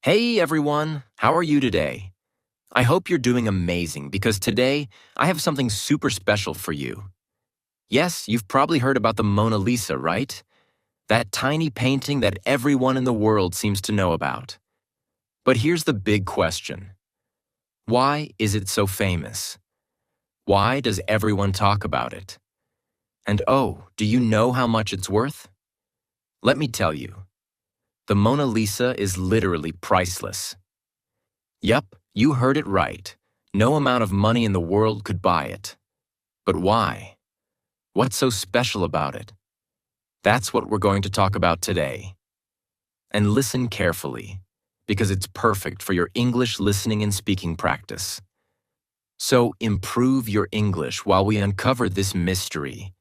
Hey everyone, how are you today? I hope you're doing amazing because today I have something super special for you. Yes, you've probably heard about the Mona Lisa, right? That tiny painting that everyone in the world seems to know about. But here's the big question. Why is it so famous? Why does everyone talk about it? And oh, do you know how much it's worth? Let me tell you. The Mona Lisa is literally priceless. Yup, you heard it right. No amount of money in the world could buy it. But why? What's so special about it? That's what we're going to talk about today. And listen carefully, because it's perfect for your English listening and speaking practice. So improve your English while we uncover this mystery.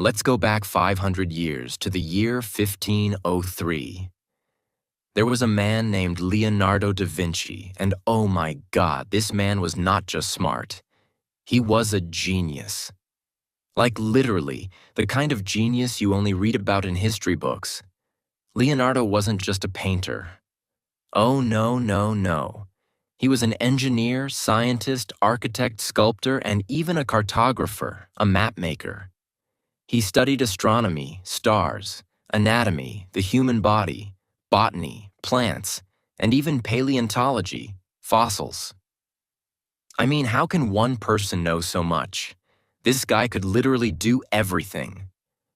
Let's go back 500 years to the year 1503. There was a man named Leonardo da Vinci, and oh my God, this man was not just smart. He was a genius. Like literally, the kind of genius you only read about in history books. Leonardo wasn't just a painter. Oh no, no, no. He was an engineer, scientist, architect, sculptor, and even a cartographer, a map maker. He studied astronomy, stars, anatomy, the human body, botany, plants, and even paleontology, fossils. I mean, how can one person know so much? This guy could literally do everything.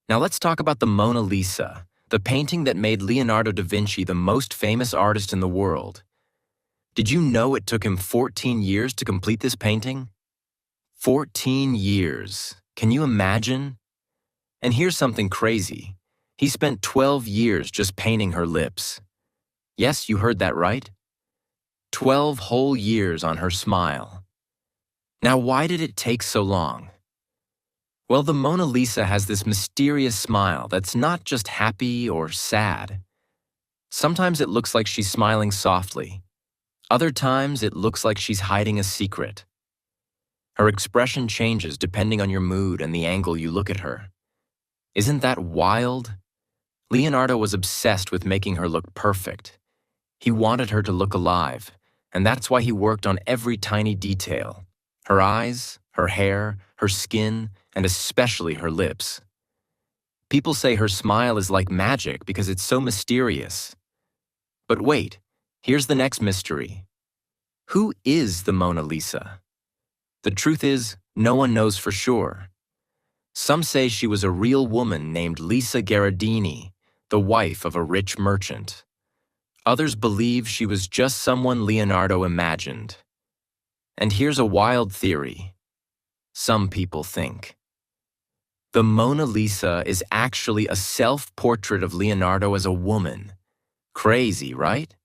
Now let's talk about the Mona Lisa, the painting that made Leonardo da Vinci the most famous artist in the world. Did you know it took him 14 years to complete this painting? 14 years. Can you imagine? And here's something crazy. He spent 12 years just painting her lips. Yes, you heard that right. 12 whole years on her smile. Now, why did it take so long? Well, the Mona Lisa has this mysterious smile that's not just happy or sad. Sometimes it looks like she's smiling softly. Other times it looks like she's hiding a secret. Her expression changes depending on your mood and the angle you look at her. Isn't that wild? Leonardo was obsessed with making her look perfect. He wanted her to look alive, and that's why he worked on every tiny detail. Her eyes, her hair, her skin, and especially her lips. People say her smile is like magic because it's so mysterious. But wait, here's the next mystery. Who is the Mona Lisa? The truth is, no one knows for sure. Some say she was a real woman named Lisa Gherardini, the wife of a rich merchant. Others believe she was just someone Leonardo imagined. And here's a wild theory. Some people think the Mona Lisa is actually a self-portrait of Leonardo as a woman. Crazy, right?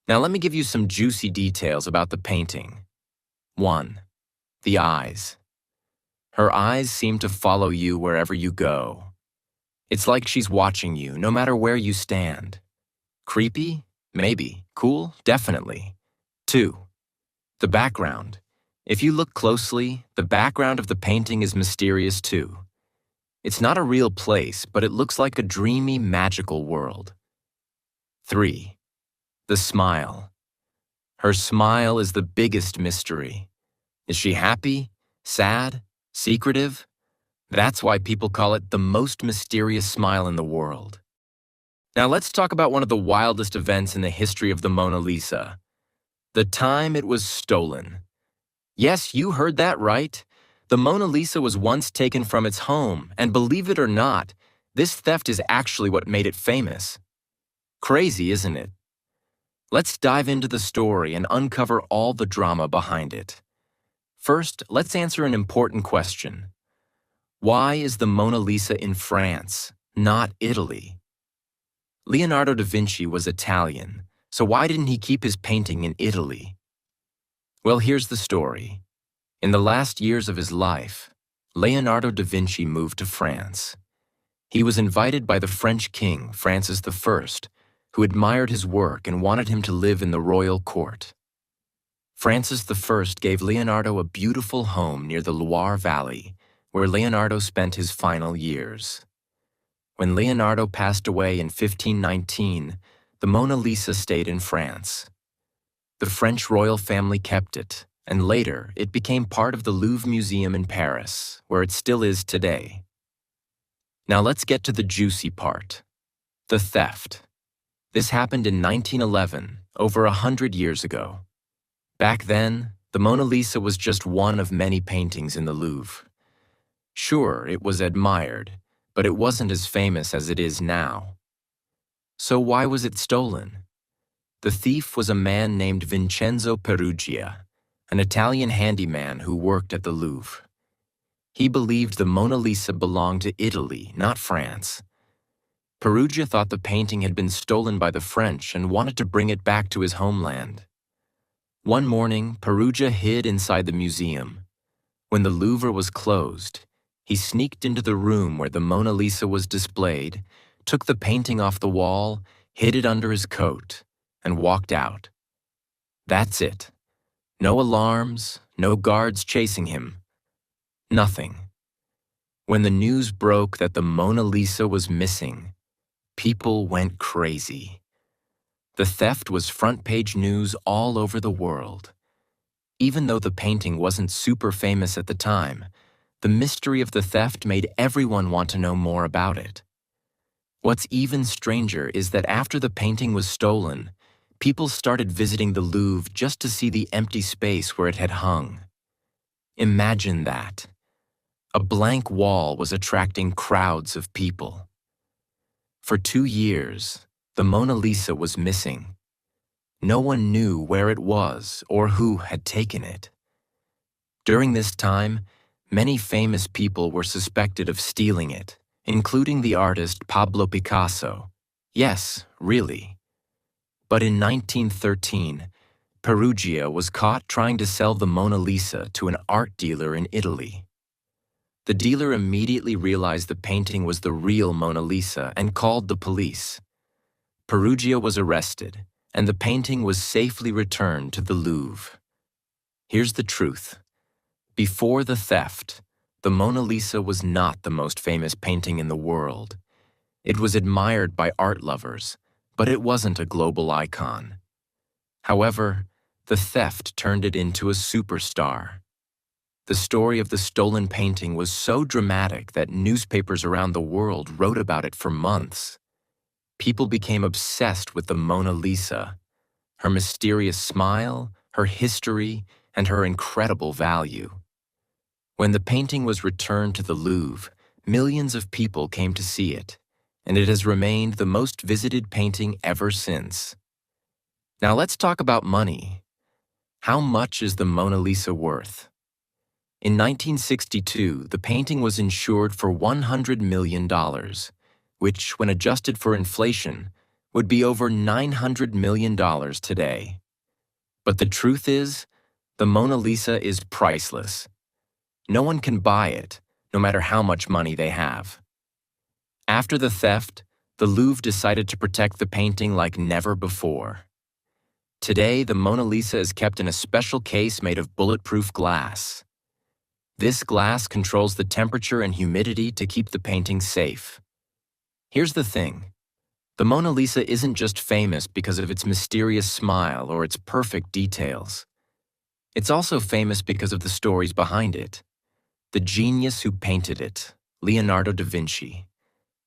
Now let me give you some juicy details about the painting. 1. The eyes. Her eyes seem to follow you wherever you go. It's like she's watching you, no matter where you stand. Creepy? Maybe. Cool? Definitely. 2. The background. If you look closely, the background of the painting is mysterious too. It's not a real place, but it looks like a dreamy, magical world. 3. The smile. Her smile is the biggest mystery. Is she happy? Sad? Secretive? That's why people call it the most mysterious smile in the world. Now let's talk about one of the wildest events in the history of the Mona Lisa. The time it was stolen. Yes, you heard that right. The Mona Lisa was once taken from its home, and believe it or not, this theft is actually what made it famous. Crazy, isn't it? Let's dive into the story and uncover all the drama behind it. First, let's answer an important question. Why is the Mona Lisa in France, not Italy? Leonardo da Vinci was Italian, so why didn't he keep his painting in Italy? Well, here's the story. In the last years of his life, Leonardo da Vinci moved to France. He was invited by the French king, Francis I, who admired his work and wanted him to live in the royal court. Francis I gave Leonardo a beautiful home near the Loire Valley, where Leonardo spent his final years. When Leonardo passed away in 1519, the Mona Lisa stayed in France. The French royal family kept it, and later it became part of the Louvre Museum in Paris, where it still is today. Now let's get to the juicy part. The theft. This happened in 1911, over 100 years ago. Back then, the Mona Lisa was just one of many paintings in the Louvre. Sure, it was admired, but it wasn't as famous as it is now. So why was it stolen? The thief was a man named Vincenzo Perugia, an Italian handyman who worked at the Louvre. He believed the Mona Lisa belonged to Italy, not France. Perugia thought the painting had been stolen by the French and wanted to bring it back to his homeland. One morning, Perugia hid inside the museum. When the Louvre was closed, he sneaked into the room where the Mona Lisa was displayed, took the painting off the wall, hid it under his coat, and walked out. That's it. No alarms, no guards chasing him. Nothing. When the news broke that the Mona Lisa was missing, people went crazy. The theft was front-page news all over the world. Even though the painting wasn't super famous at the time, the mystery of the theft made everyone want to know more about it. What's even stranger is that after the painting was stolen, people started visiting the Louvre just to see the empty space where it had hung. Imagine that. A blank wall was attracting crowds of people. For 2 years, the Mona Lisa was missing. No one knew where it was or who had taken it. During this time, many famous people were suspected of stealing it, including the artist Pablo Picasso. Yes, really. But in 1913, Perugia was caught trying to sell the Mona Lisa to an art dealer in Italy. The dealer immediately realized the painting was the real Mona Lisa and called the police. Perugia was arrested, and the painting was safely returned to the Louvre. Here's the truth. Before the theft, the Mona Lisa was not the most famous painting in the world. It was admired by art lovers, but it wasn't a global icon. However, the theft turned it into a superstar. The story of the stolen painting was so dramatic that newspapers around the world wrote about it for months. People became obsessed with the Mona Lisa, her mysterious smile, her history, and her incredible value. When the painting was returned to the Louvre, millions of people came to see it, and it has remained the most visited painting ever since. Now let's talk about money. How much is the Mona Lisa worth? In 1962, the painting was insured for $100 million, which, when adjusted for inflation, would be over $900 million today. But the truth is, the Mona Lisa is priceless. No one can buy it, no matter how much money they have. After the theft, the Louvre decided to protect the painting like never before. Today, the Mona Lisa is kept in a special case made of bulletproof glass. This glass controls the temperature and humidity to keep the painting safe. Here's the thing. The Mona Lisa isn't just famous because of its mysterious smile or its perfect details. It's also famous because of the stories behind it. The genius who painted it, Leonardo da Vinci.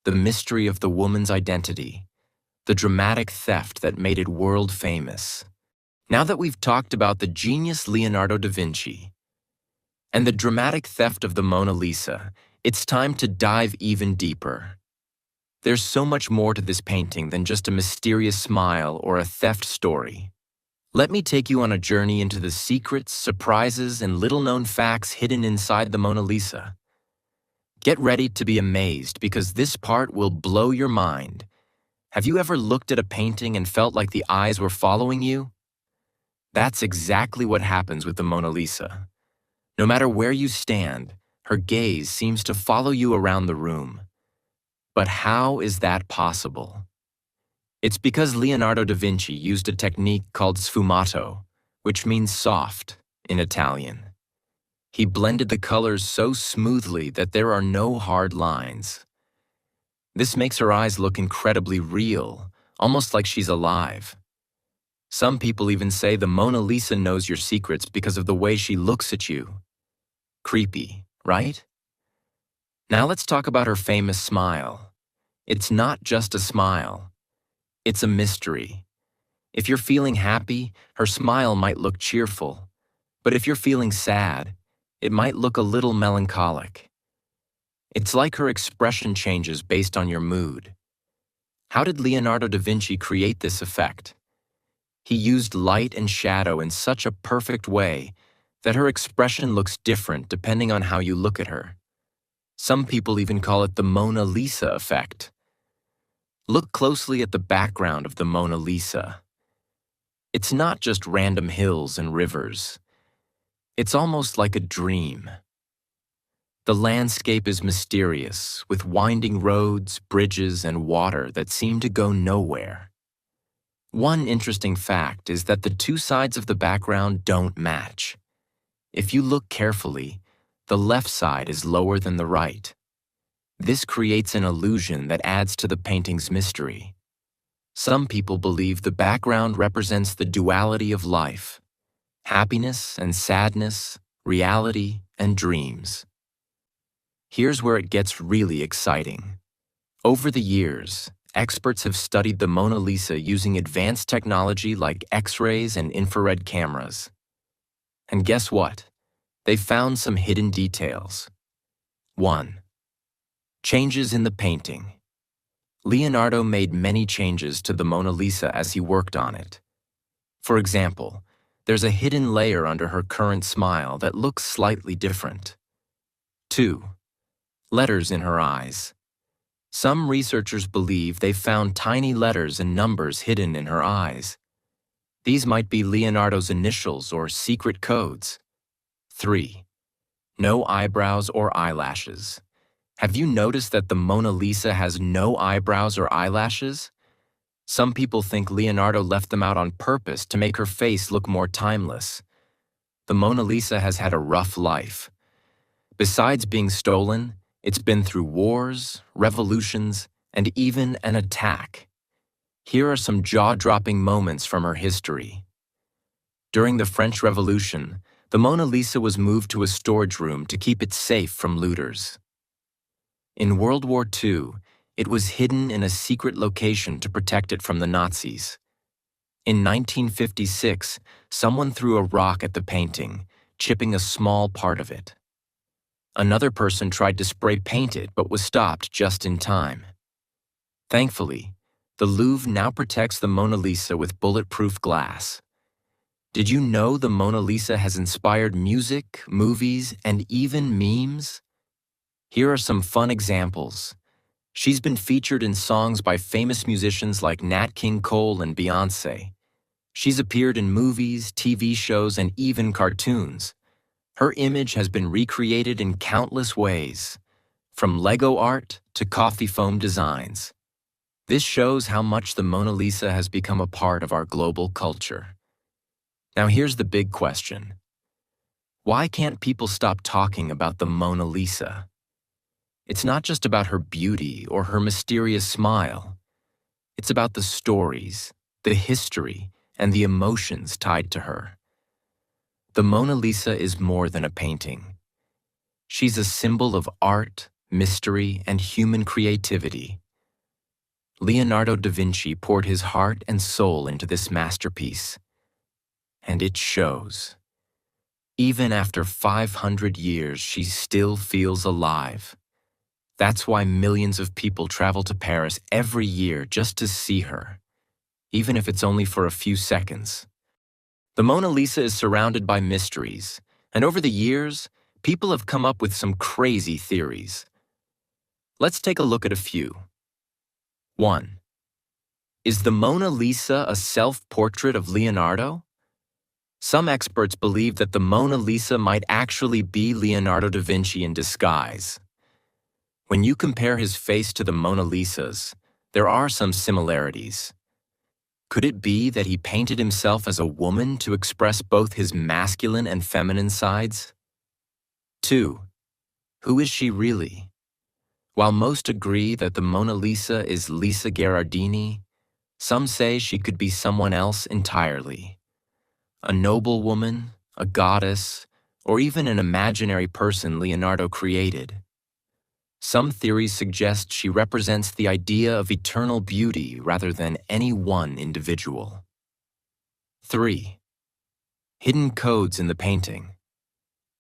The mystery of the woman's identity. The dramatic theft that made it world famous. Now that we've talked about the genius Leonardo da Vinci and the dramatic theft of the Mona Lisa, it's time to dive even deeper. There's so much more to this painting than just a mysterious smile or a theft story. Let me take you on a journey into the secrets, surprises, and little-known facts hidden inside the Mona Lisa. Get ready to be amazed because this part will blow your mind. Have you ever looked at a painting and felt like the eyes were following you? That's exactly what happens with the Mona Lisa. No matter where you stand, her gaze seems to follow you around the room. But how is that possible? It's because Leonardo da Vinci used a technique called sfumato, which means soft in Italian. He blended the colors so smoothly that there are no hard lines. This makes her eyes look incredibly real, almost like she's alive. Some people even say the Mona Lisa knows your secrets because of the way she looks at you. Creepy, right? Now let's talk about her famous smile. It's not just a smile. It's a mystery. If you're feeling happy, her smile might look cheerful. But if you're feeling sad, it might look a little melancholic. It's like her expression changes based on your mood. How did Leonardo da Vinci create this effect? He used light and shadow in such a perfect way that her expression looks different depending on how you look at her. Some people even call it the Mona Lisa effect. Look closely at the background of the Mona Lisa. It's not just random hills and rivers. It's almost like a dream. The landscape is mysterious, with winding roads, bridges, and water that seem to go nowhere. One interesting fact is that the two sides of the background don't match. If you look carefully, the left side is lower than the right. This creates an illusion that adds to the painting's mystery. Some people believe the background represents the duality of life: happiness and sadness, reality and dreams. Here's where it gets really exciting. Over the years, experts have studied the Mona Lisa using advanced technology like X-rays and infrared cameras. And guess what? They found some hidden details. 1. Changes in the painting. Leonardo made many changes to the Mona Lisa as he worked on it. For example, there's a hidden layer under her current smile that looks slightly different. 2. Letters in her eyes. Some researchers believe they found tiny letters and numbers hidden in her eyes. These might be Leonardo's initials or secret codes. 3. No eyebrows or eyelashes. Have you noticed that the Mona Lisa has no eyebrows or eyelashes? Some people think Leonardo left them out on purpose to make her face look more timeless. The Mona Lisa has had a rough life. Besides being stolen, it's been through wars, revolutions, and even an attack. Here are some jaw-dropping moments from her history. During the French Revolution, the Mona Lisa was moved to a storage room to keep it safe from looters. In World War II, it was hidden in a secret location to protect it from the Nazis. In 1956, someone threw a rock at the painting, chipping a small part of it. Another person tried to spray paint it but was stopped just in time. Thankfully, the Louvre now protects the Mona Lisa with bulletproof glass. Did you know the Mona Lisa has inspired music, movies, and even memes? Here are some fun examples. She's been featured in songs by famous musicians like Nat King Cole and Beyoncé. She's appeared in movies, TV shows, and even cartoons. Her image has been recreated in countless ways, from Lego art to coffee foam designs. This shows how much the Mona Lisa has become a part of our global culture. Now here's the big question. Why can't people stop talking about the Mona Lisa? It's not just about her beauty or her mysterious smile. It's about the stories, the history, and the emotions tied to her. The Mona Lisa is more than a painting. She's a symbol of art, mystery, and human creativity. Leonardo da Vinci poured his heart and soul into this masterpiece, and it shows. Even after 500 years, she still feels alive. That's why millions of people travel to Paris every year just to see her, even if it's only for a few seconds. The Mona Lisa is surrounded by mysteries, and over the years, people have come up with some crazy theories. Let's take a look at a few. 1. Is the Mona Lisa a self-portrait of Leonardo? Some experts believe that the Mona Lisa might actually be Leonardo da Vinci in disguise. When you compare his face to the Mona Lisa's, there are some similarities. Could it be that he painted himself as a woman to express both his masculine and feminine sides? 2. Who is she really? While most agree that the Mona Lisa is Lisa Gherardini, Some say she could be someone else entirely. A noble woman, a goddess, or even an imaginary person Leonardo created. Some theories suggest she represents the idea of eternal beauty rather than any one individual. 3. Hidden codes in the painting.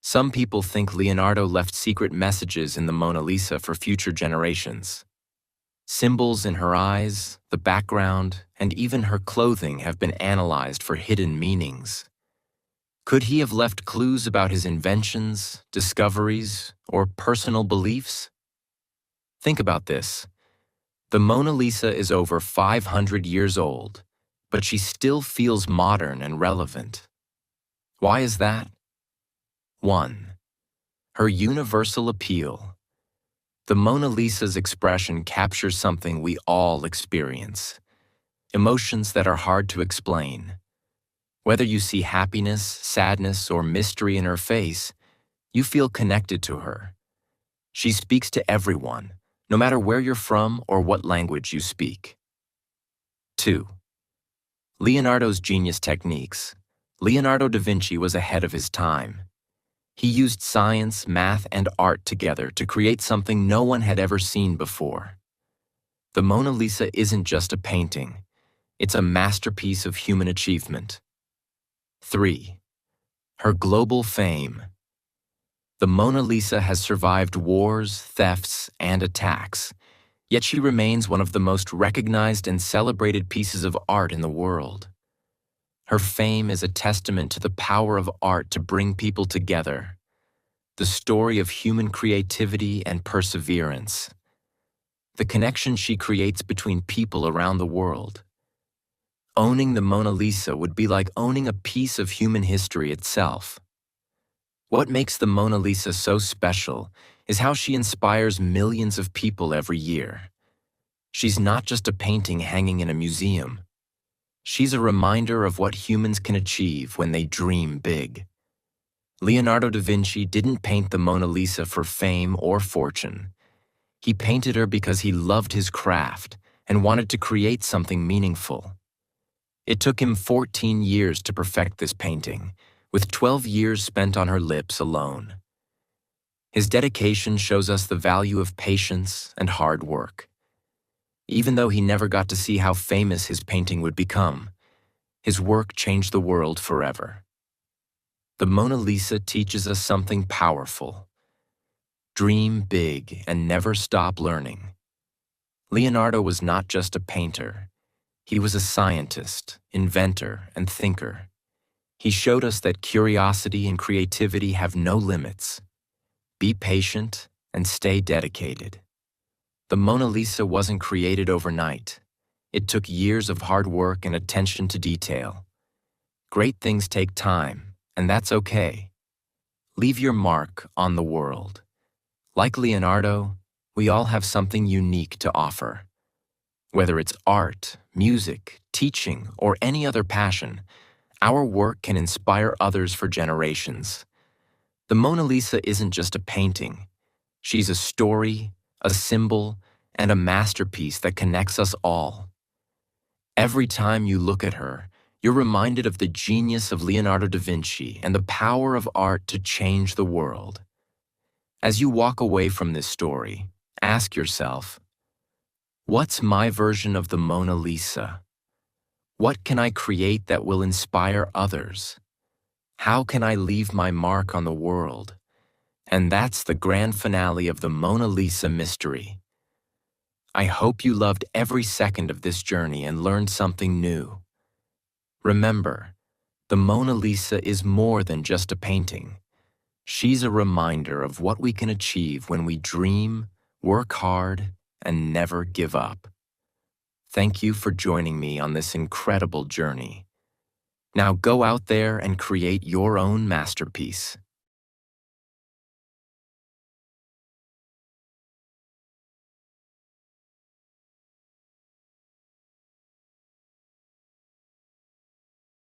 Some people think Leonardo left secret messages in the Mona Lisa for future generations. Symbols in her eyes, the background, and even her clothing have been analyzed for hidden meanings. Could he have left clues about his inventions, discoveries, or personal beliefs? Think about this. The Mona Lisa is over 500 years old, but she still feels modern and relevant. Why is that? 1. Her universal appeal. The Mona Lisa's expression captures something we all experience, emotions that are hard to explain. Whether you see happiness, sadness, or mystery in her face, you feel connected to her. She speaks to everyone, no matter where you're from or what language you speak. 2. Leonardo's genius techniques. Leonardo da Vinci was ahead of his time. He used science, math, and art together to create something no one had ever seen before. The Mona Lisa isn't just a painting. It's a masterpiece of human achievement. 3. Her global fame. The Mona Lisa has survived wars, thefts, and attacks, yet she remains one of the most recognized and celebrated pieces of art in the world. Her fame is a testament to the power of art to bring people together, the story of human creativity and perseverance, the connection she creates between people around the world. Owning the Mona Lisa would be like owning a piece of human history itself. What makes the Mona Lisa so special is how she inspires millions of people every year. She's not just a painting hanging in a museum. She's a reminder of what humans can achieve when they dream big. Leonardo da Vinci didn't paint the Mona Lisa for fame or fortune. He painted her because he loved his craft and wanted to create something meaningful. It took him 14 years to perfect this painting, with 12 years spent on her lips alone. His dedication shows us the value of patience and hard work. Even though he never got to see how famous his painting would become, his work changed the world forever. The Mona Lisa teaches us something powerful. Dream big and never stop learning. Leonardo was not just a painter. He was a scientist, inventor, and thinker. He showed us that curiosity and creativity have no limits. Be patient and stay dedicated. The Mona Lisa wasn't created overnight. It took years of hard work and attention to detail. Great things take time, and that's okay. Leave your mark on the world. Like Leonardo, we all have something unique to offer. Whether it's art, music, teaching, or any other passion, our work can inspire others for generations. The Mona Lisa isn't just a painting. She's a story, a symbol, and a masterpiece that connects us all. Every time you look at her, you're reminded of the genius of Leonardo da Vinci and the power of art to change the world. As you walk away from this story, ask yourself, what's my version of the Mona Lisa? What can I create that will inspire others? How can I leave my mark on the world? And that's the grand finale of the Mona Lisa mystery. I hope you loved every second of this journey and learned something new. Remember, the Mona Lisa is more than just a painting. She's a reminder of what we can achieve when we dream, work hard, and never give up. Thank you for joining me on this incredible journey. Now go out there and create your own masterpiece.